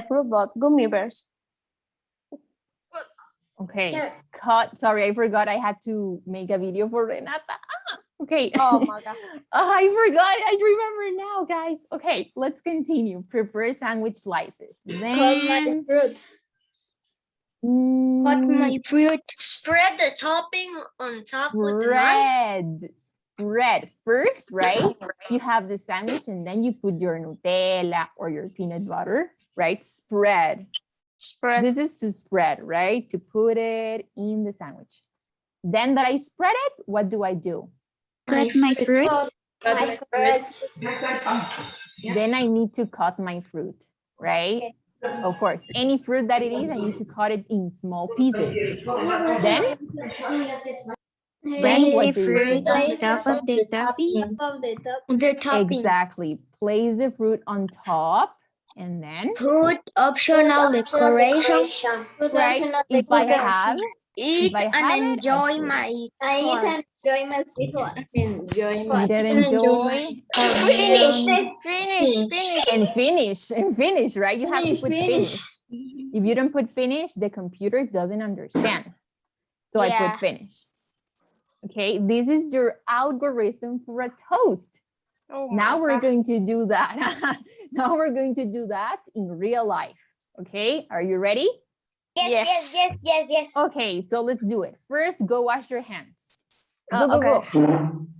fruit, but gummy bears. Okay. Yeah. Sorry, I forgot I had to make a video for Renata. Okay. Oh my God. I forgot. I remember now, guys. Okay, let's continue. Prepare sandwich slices. Cut my Then fruit. Cut my fruit. Spread the topping on top with the knife. spread first, right? You have the sandwich and then you put your Nutella or your peanut butter, right? Spread. This is to spread, right? To put it in the sandwich. Then that I spread it, what do I do? Cut my fruit. Then I need to cut my fruit, right? Of course, any fruit that it is, I need to cut it in small pieces. Then Place what the do you fruit do? on top of the topping. The topping. Exactly. Place the fruit on top and then, Put optional decoration. right? If I have Eat I have and it, enjoy I put. my I enjoy my Eat and enjoy. And finish, right? You have to put finish. If you don't put finish, the computer doesn't understand. So I put finish. Okay, this is your algorithm for a toast. Now we're going to do that. Now we're going to do that in real life. Okay, are you ready? Yes. Okay, so let's do it. First, go wash your hands. Go.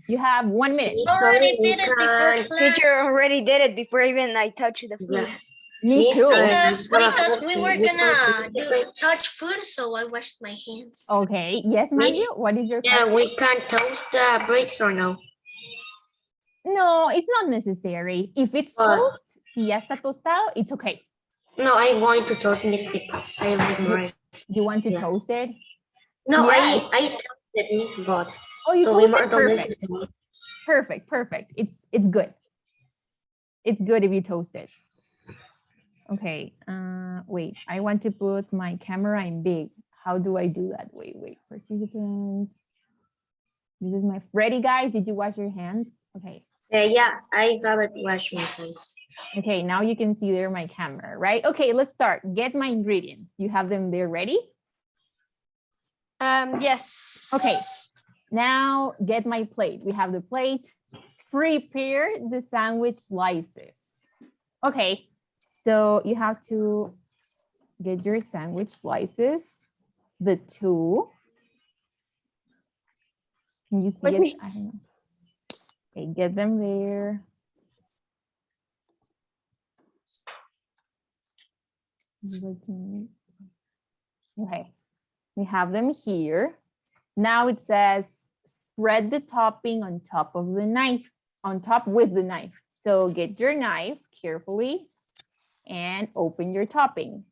You have 1 minute. Already did it before class. Teacher already did it before even I touched the food. Me too. Because we were gonna touch food, so I washed my hands. Okay, yes, Mario, what is your Yeah, question? we can toast the bricks or no? No, it's not necessary. If it's toast, si ya está tostado, it's okay. No, I want to toast this because I like rice. You want to Yeah. toast it? No, Yes. I toasted this, but Oh, you so we toast it? don't listen Perfect. to me. Perfect. It's good. It's good if you toast it. Okay, wait, I want to put my camera in big. How do I do that? Wait, participants. This is my, ready guys? Did you wash your hands? Okay. Yeah, I haven't washed my hands. Okay, now you can see there my camera, right? Okay, let's start. Get my ingredients. You have them there ready? Yes. Okay, now get my plate. We have the plate. Prepare the sandwich slices. Okay, so you have to get your sandwich slices, the two. Can you see With it? me. I don't know. Okay, get them there. Okay, we have them here. Now it says spread the topping on top of the knife, on top with the knife. So get your knife carefully and open your topping.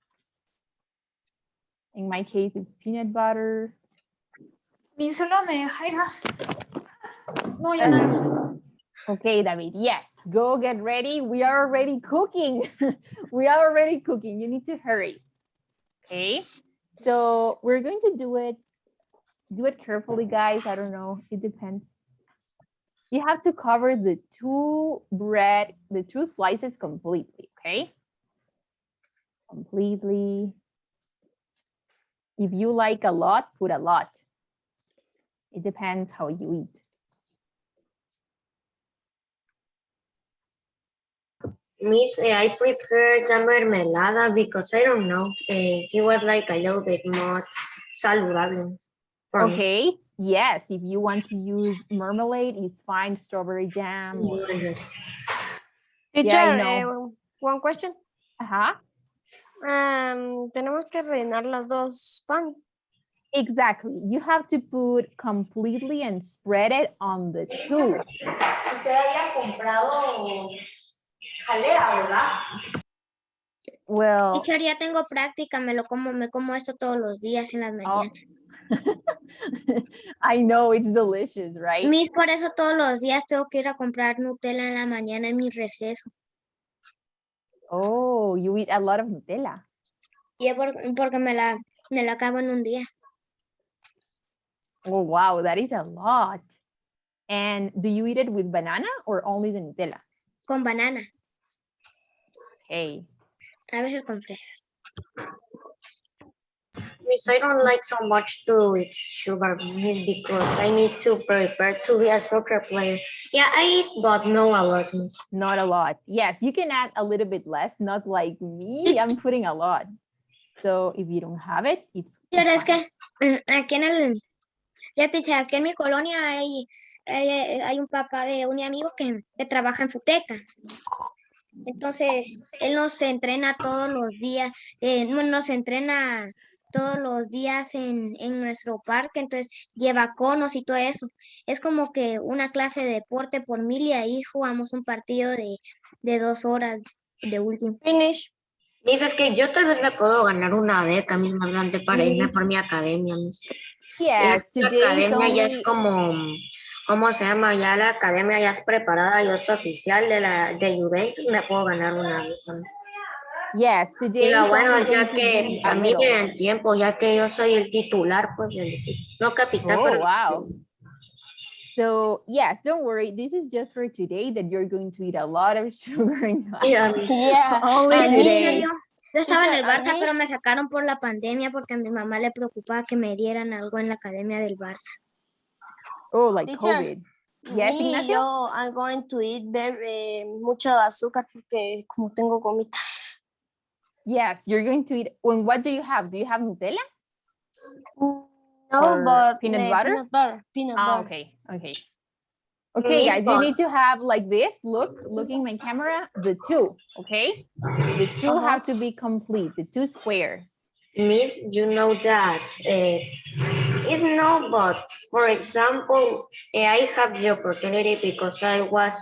In my case, it's peanut butter. No, ya no. Okay, David, yes, go get ready. We are already cooking. We are already cooking. You need to hurry. Okay, so we're going to do it carefully, guys. I don't know, it depends. You have to cover the two slices completely, okay? Completely. If you like a lot, put a lot. It depends how you eat. Miss, I prefer the mermelada because I don't know. It was like a little bit more saludable for me. Okay, yes, if you want to use marmalade, it's fine, strawberry jam. Or... Teacher, I know. one question. Ajá. Tenemos que rellenar las dos pan. Exactly. You have to put completely and spread it on the two. Usted había comprado jalea, ¿verdad? Well, Teacher, ya tengo práctica, me como esto todos los días en las mañanas. I know it's delicious, right? Miss, por eso todos los días tengo que ir a comprar Nutella en la mañana en mi receso. Oh, you eat a lot of Nutella. Y porque me la acabo en un día. Oh, wow, that is a lot. And do you eat it with banana or only the Nutella? Con banana. Okay. A veces con fresas. Miss, I don't like so much to eat sugar miss because I need to prepare to be a soccer player. Yeah, I eat, but no a lot, miss. Not a lot. Yes, you can add a little bit less, not like me. I'm putting a lot. So if you don't have it, it's Pero es fine. que aquí en el, ya te dije, aquí en mi colonia hay un papá de un amigo que trabaja en Futeca. Entonces, él nos entrena todos los días, nos entrena todos los días en nuestro parque, entonces lleva conos y todo eso. Es como que una clase de deporte por mil y ahí jugamos un partido de 2 horas de último. Finish. Dices que yo tal vez me puedo ganar una beca, mis más grande para irme por mi academia, miss. Yes, La today is academia ya es only como, ¿cómo se llama? Ya la academia ya es preparada, yo soy oficial de Juventus, me puedo ganar una beca. yes, Y today lo is bueno only es ya going to que be a a mí little. me dan tiempo, ya que yo soy el titular, pues, del equipo. No capitán, Oh, pero wow. So yes, don't worry. This is just for today that you're going to eat a lot of sugar in class. yeah, Yeah. Only En today. serio, yo estaba en el Teacher, a Barça, mí- pero me sacaron por la pandemia porque a mi mamá le preocupaba que me dieran algo en la academia del Barça. Oh, like Teacher, COVID. Yes, me, Ignacio? yo, I'm going to eat very, mucho azúcar porque como tengo gomitas. Yes, you're going to eat. And what do you have? Do you have Nutella? No, Or but peanut the butter? peanut butter. Peanut Ah, butter. okay, okay. Okay, guys, you Mismo. need to have like this. Look in my camera, the two, okay? The two have to be complete, the two squares. Miss, you know that it's no, but for example, I have the opportunity because I was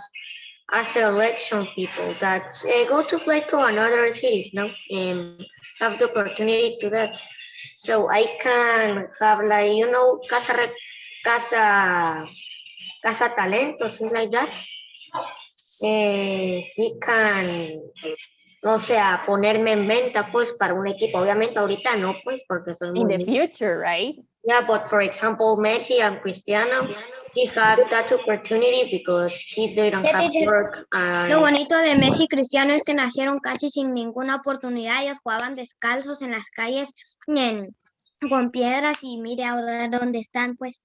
a selection people that go to play to another cities, no, and have the opportunity to that. So I can have like, you know, casa talento, things like that. He can, o sea, ponerme en venta, pues, para un equipo. Obviamente ahorita no, pues, porque soy In muy the niña. future, right? Yeah, but for example, Messi and Cristiano, he had that opportunity because he didn't Yeah, have teacher. work. Lo bonito de Messi y Cristiano es que nacieron casi sin ninguna oportunidad. Ellos jugaban descalzos en las calles con piedras y mire ahora dónde están, pues.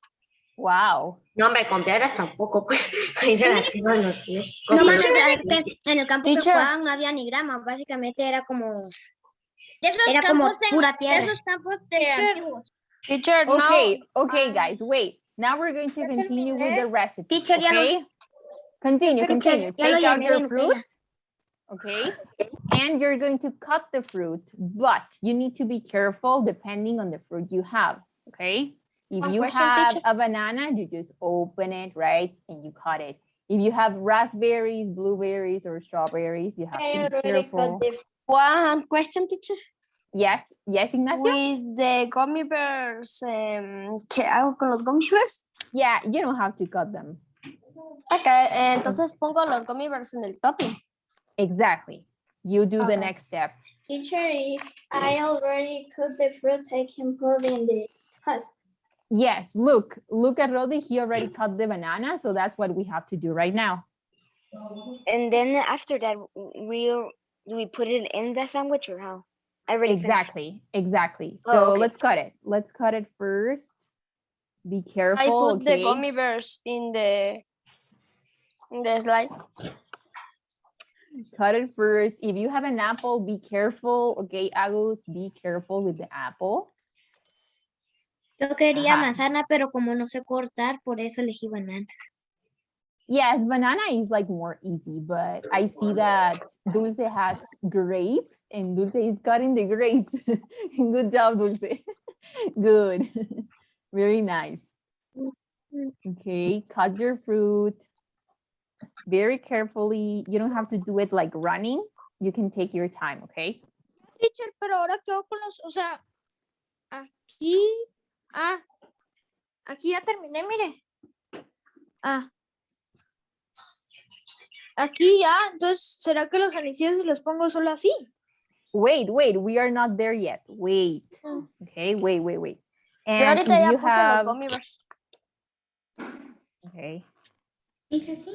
Wow. No, hombre, con piedras tampoco, pues, ahí se las tengo en los pies. No, Con mano, piedras. es que en el campo que Teacher. jugaban no había ni grama, básicamente era como pura tierra. campos de antiguos. Teacher, Okay, no. okay, guys, wait. Now we're going to continue with the recipe, Teacher, ya lo- okay? Continue, Teacher, continue. ya lo Take out llené your de fruit, Nutella. okay? And you're going to cut the fruit, but you need to be careful depending on the fruit you have, okay? If One you question, have teacher. a banana, you just open it, right? And you cut it. If you have raspberries, blueberries, or strawberries, you have to be careful. One question, teacher. Yes, yes, Ignacio? With the gummy bears, ¿qué hago con los gummy bears? Yeah, you don't have to cut them. Okay, entonces pongo los gummy bears en el topping. Exactly. You do the Okay. next step. Teacher, if I already cut the fruit, I can put in the husk. Yes, look at Rodi, he already cut the banana, so that's what we have to do right now. And then after that, do we put it in the sandwich or how? I already finished. Exactly. So Oh, okay. let's cut it. Let's cut it first. Be I careful, put the okay? gummy bears in the slide. Cut it first. If you have an apple, be careful, okay, Agus, be careful with the apple. Yo quería Ajá. manzana, pero como no sé cortar, por eso elegí banana. Yes, banana is like more easy, but I see that Dulce has grapes and Dulce is cutting the grapes. Good job, Dulce. Good. Very nice. Okay, cut your fruit very carefully. You don't have to do it like running. You can take your time, okay? Teacher, pero ahora quedo con los, o sea, aquí, aquí ya terminé, mire. Aquí ya, entonces, ¿será que los anicios los pongo solo así? Wait, we are not there yet. Wait. Okay, wait. Yo And ahorita if ya you puse los have, gummy bears. okay, Dice así.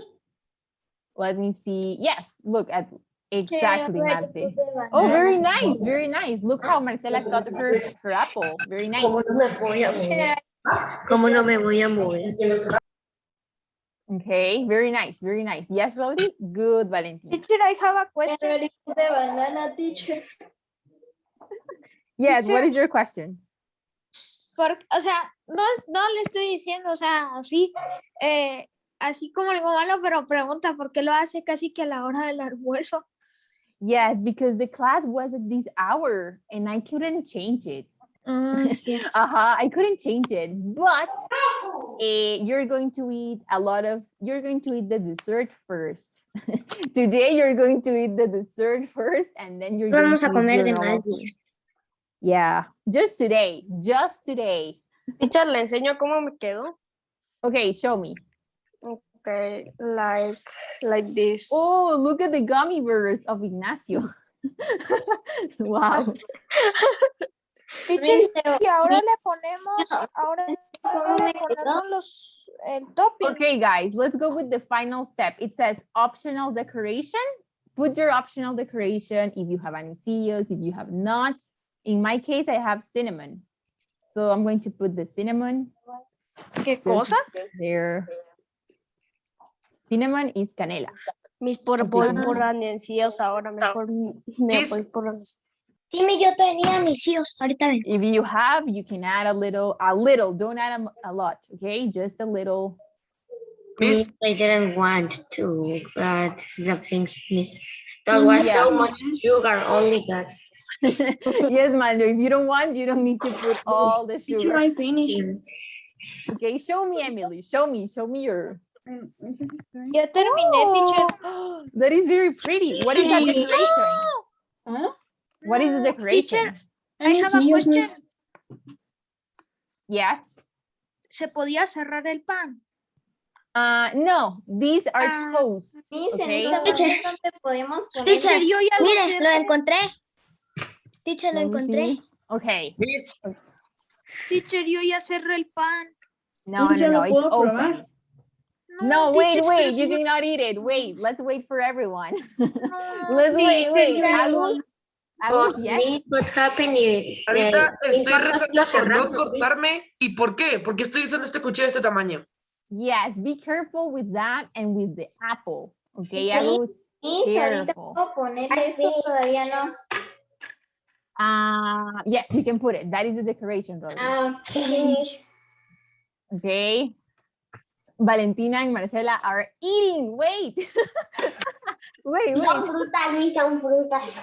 let me see. Yes, look at Exactly, Already Marce. put the Oh, very banana. nice, very nice. Look how Marcela cut her apple. Very nice. ¿Cómo no me voy a mover? ¿Cómo no me voy a mover? Okay, very nice, very nice. Yes, Rodri? Good, Valentina. Teacher, I have a I question. already put the banana, teacher. Yes, what Teacher. is your question? O sea, no le estoy diciendo, o sea, así como algo malo, pero pregunta por qué lo hace casi que a la hora del almuerzo. Yes, because the class was at this hour and I couldn't change it. Sí. I couldn't change it, but you're going to eat the dessert first. Today you're going to eat the dessert first and then you're Vamos a going to comer eat de your normal food. Maldives. Yeah, just today. Teacher, le enseño cómo me quedó. Okay, show me. Okay, like this. Oh, look at the gummy bears of Ignacio. Wow. Teacher, y ahora mi- le ponemos, ¿Cómo me quedó? el topping. Okay, guys, let's go with the final step. It says optional decoration. Put your optional decoration if you have anillos, if you have nuts. In my case, I have cinnamon. So I'm going to put the cinnamon. ¿Qué cosa? There. Cinnamon is canela. Mis por Así voy como- por anillos ahora, mejor me voy por anillos. Sí, yo tenía anillos, ahorita ven. If you have, you can add a little, don't add a lot, okay? Just a little. Miss, I didn't want to add the things, Miss. That was Yeah. so much sugar, only that. Yes, Manu, if you don't want, you don't need to put all the sugar. I finished. Okay, show me, Emily. Show me your. Ya terminé, teacher. Oh, that is very pretty. What is that decoration? What is the decoration? I have a question. Yes. ¿Se podía cerrar el pan? No, these are toast. Miss, en Okay. esta parte es donde podemos poner. Teacher, yo ya Mire, lo encontré. Teacher, lo Let me encontré. see. Okay. Teacher, yo ya cerré el pan. No, it's open. No, teacher, wait, pero you si no- cannot eat it. Wait, let's wait for everyone. No, Let's teacher, wait. yo- Agus, But yes. Miss, what happened if, Ahorita estoy if- rezando por no cortarme. ¿Y por qué? Porque estoy usando este cuchillo de este tamaño. Yes, be careful with that and with the apple. Okay, Okay. Agus. Miss, ahorita Careful. puedo poner esto, todavía no. Yes, you can put it. That is the decoration, brother. Okay. Okay. Valentina and Marcela are eating. Wait. wait. Son frutas, Luis, son frutas.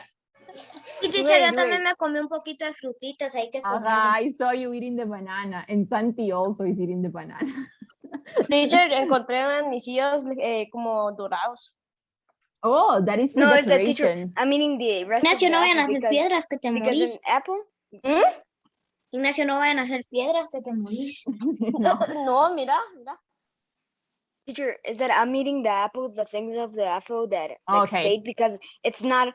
Y teacher, Wait, yo también wait. me comí un poquito de frutitas ahí que son. I saw you eating the banana, and Santi also is eating the banana. Teacher, encontré anillos como dorados. Oh, that is for No, it's the teacher. decoration. I'm eating the rest of Ignacio, the no vayan a apple hacer because, piedras que te because morís. an apple. Ignacio, no vayan a hacer piedras que te morís. No. No, mira. Teacher, is that I'm eating the apple, the things of the apple that like Okay. stayed because it's not,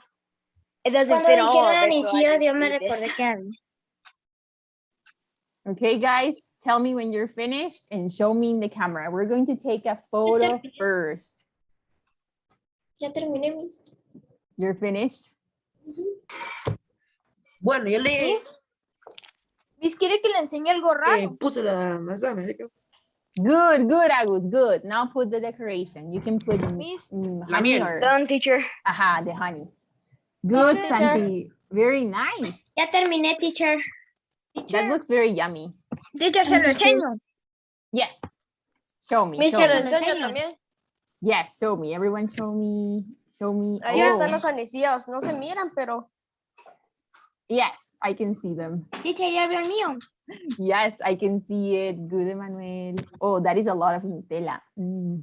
it doesn't Cuando fit all dijeron of it. So I anillos, just yo me eat it. recordé que había. Okay, guys, tell me when you're finished and show me in the camera. We're going to take a photo first. Ya terminé, Miss. You're finished? Bueno, yo le Miss, ¿quiere que le enseñe algo raro? puse la manzana. ¿sí? Good, Agus, good. Now put the decoration. You can put Miss, La honey miel. or Done, teacher. the honey. Good, teacher. Santi. Very nice. Ya terminé, teacher. That looks very yummy. Teacher, se lo enseño. Yes. Show me. Miss, Show se lo me. enseño también. Yes, show me. Everyone show me. Show me. Ahí Oh, están los anillos. No se miran, pero yes, I can see them. Teacher, ya vio el mío. Yes, I can see it. Good, Emmanuel. Oh, that is a lot of Nutella. Mm.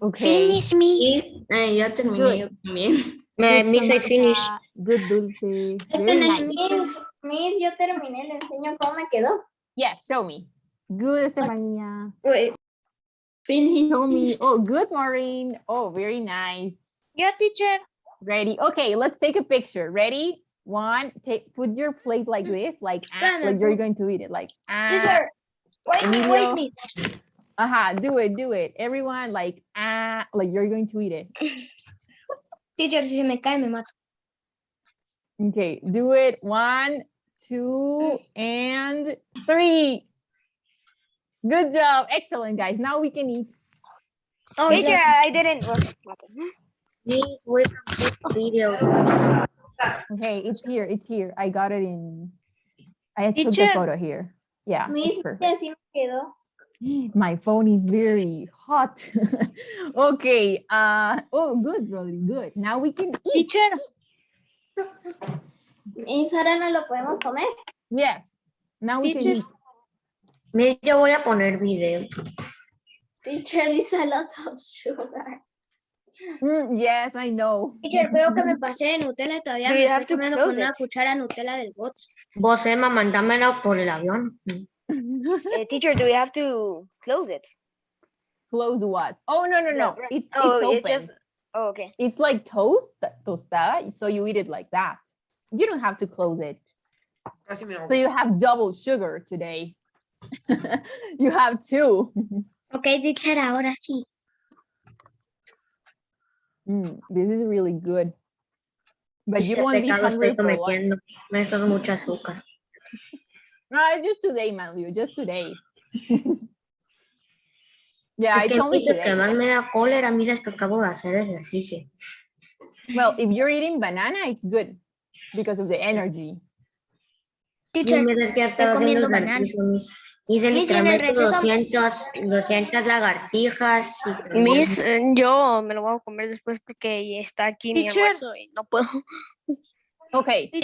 Okay. Finish, Miss. Ya terminé yo también. Good, Miss, I Samantha. finished. Good, Dulce. Very Finish, nice. Miss, yo terminé, le enseño cómo me quedó. Yes, show me. Good, Estefania. Wait. Show me. Oh, good, Maureen. Oh, very nice. Ya, teacher. Ready? Okay, let's take a picture. Ready? One, put your plate like this, like you're going to eat it, like Teacher, wait, Emilio. please. Do it. Everyone, like you're going to eat it. Teacher, si se me cae, me mato. Okay, do it. 1, 2, and 3. Good job. Excellent, guys. Now we can eat. Oh, Teacher, gracias. I didn't. Well, Please, we can put video. Okay, it's here. It's here. I got it in. I took the Teacher. photo here. Yeah, it's Miss, perfect. mira, sí me quedó. My phone is very hot. Okay. Oh, good, Rodri. Good. Now we can eat. Teacher. Miss, ahora no lo podemos comer. Yes. Now we can Teacher. eat. Mire, yo voy a poner video. Teacher is a lot of sugar. Yes, I know. Teacher, creo que me pasé de Nutella y todavía Do me you estoy have to comiendo close con una it? cuchara Nutella del bote. Vos, Emma, mándamela por el avión. Teacher, do we have to close it? Close what? Oh, no, no, no. bread. It's Oh, open. it's just. Oh, okay. It's like tostada, so you eat it like that. You don't have to close it. Casi me ahogo. So you have double sugar today. You have 2. Ok, teacher, ahora sí. This is really good. But you Este won't be pecado hungry estoy for lunch. cometiendo. Esto es mucho azúcar. No, just today, Manlio, just today. Yeah, Es it's que only dice que today. más me da cólera, mira, es que acabo de hacer ejercicio. Well, if you're eating banana, it's good because of the energy. Teacher, Mira, es que estoy estaba haciendo comiendo banana. ejercicio. Hice Miss, en el literalmente receso- 200 lagartijas. Y Miss, yo me lo voy a comer después porque está aquí mi Teacher. almuerzo y no puedo. Okay. Sí,